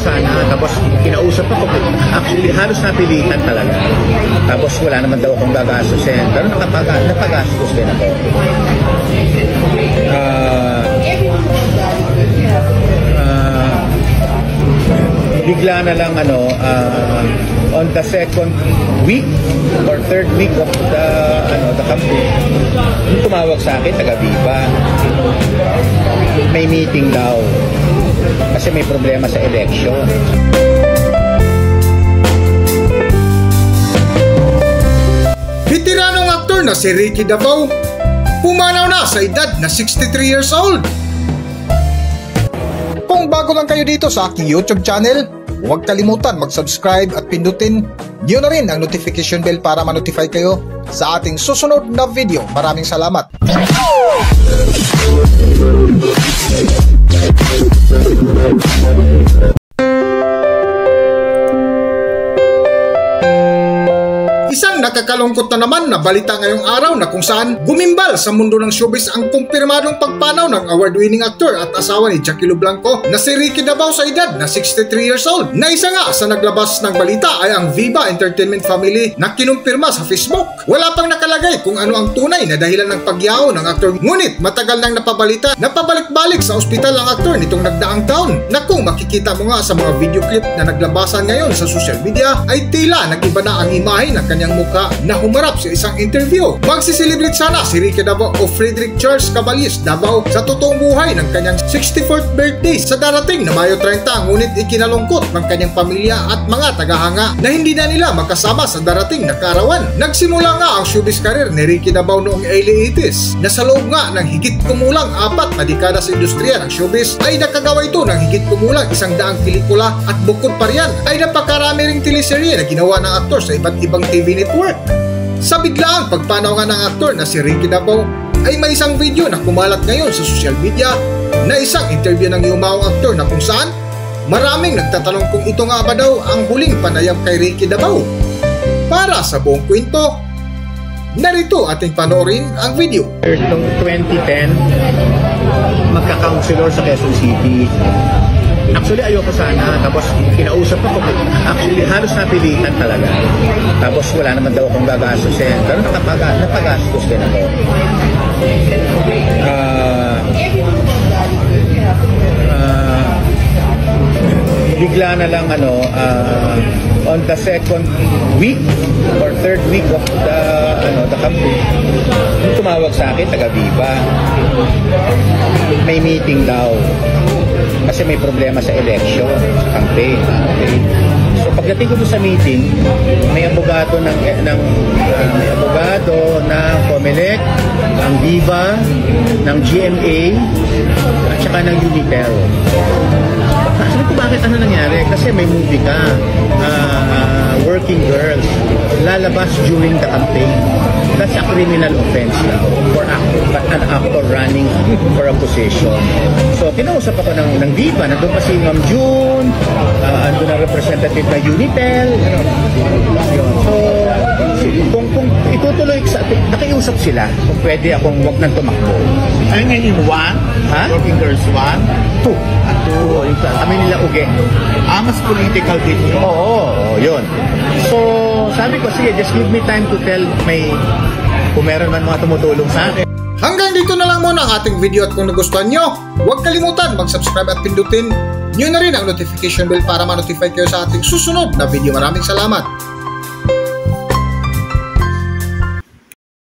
sana. Tapos kinausap ako. Actually, halos napilitan talaga. Tapos wala naman daw akong gagastusin. Pero napagastos din ako. Bigla na lang on the second week or third week of the campaign, tumawag sa akin, taga-Viva. May meeting daw kasi may problema sa election. Veteranong aktor na si Ricky Davao pumanaw na sa edad na 63 years old. Kung bago lang kayo dito sa aking YouTube channel, huwag kalimutan mag-subscribe at pindutin niyo na rin ang notification bell para ma-notify kayo sa ating susunod na video. Maraming salamat! Isang nakakalungkot na naman na balita ngayong araw na kung saan gumimbal sa mundo ng showbiz ang kumpirmadong pagpanaw ng award-winning actor at asawa ni Jackie Lo Blanco na si Ricky Davao sa edad na 63 years old. Na isa nga sa naglabas ng balita ay ang Viva Entertainment Family na kinumpirma sa Facebook. Wala pang nakalagay kung ano ang tunay na dahilan ng pagyaw ng aktor, ngunit matagal nang napabalita na pabalik-balik sa ospital ang aktor nitong nagdaang taon, na kung makikita mo nga sa mga video clip na naglabasan ngayon sa social media ay tila nag-iba na ang imahe ng kanyang mukha na humarap sa isang interview. Magsiselebrate sana si Ricky Davao o Frederick Charles Caballes Davao sa totoong buhay ng kanyang 64th birthday sa darating na Mayo 30, ngunit ikinalungkot ng kanyang pamilya at mga tagahanga na hindi na nila makasama sa darating na kaarawan. Nagsimula nga ang showbiz career ni Ricky Davao noong early 80s na sa loob nga ng higit kumulang 4 na dekada sa industriya ng showbiz ay nakagawa ito ng higit kumulang 100 pelikula at bukod pa riyan ay napakarami ring teleserye na ginawa ng aktor sa iba't ibang TV network. Sa biglaang pagpanaw nga ng aktor na si Ricky Davao ay may isang video na kumalat ngayon sa social media na isang interview ng yumaong aktor na kung saan maraming nagtatanong kung ito nga ba daw ang huling panayam kay Ricky Davao. Para sa buong kwento, narito ating panoorin ang video. Noong 2010, magka-counselor sa Quezon City. Actually, ayoko sana. Tapos kinausap ako. Actually, halos napilitan talaga. Tapos wala naman daw akong gagastusin. Pero napagastos din ako. Bigla na lang on the second week or third week of the campaign, tumawag sa akin, taga-Viva. May meeting daw kasi may problema sa election, sa campaign. Okay. So pagdating ko doon sa meeting, may abogado ng Comelec, ng Viva, ng GMA, at saka ng Unitel. Sabi ko, bakit ano nangyari? Kasi may movie ka, Working Girls, lalabas during the campaign. That's a criminal offense now for an actor running for a position. So, kinausap ako ng Viva, nandun pa si Ma'am June, andun ang representative na Unitel, So, kung itutuloy, nakiusap sila kung pwede akong wag nang tumakbo. Ay, ngayon, 1? Working Girls 1? 2. Kami nila uge. Mas political din yun. Oo, yun. So, sabi ko, sige, just give me time to tell kung meron man mga tumutulong sa akin. Hanggang dito na lang muna ang ating video, at kung nagustuhan nyo, huwag kalimutan mag-subscribe at pindutin nyo na rin ang notification bell para ma-notify kayo sa ating susunod na video. Maraming salamat!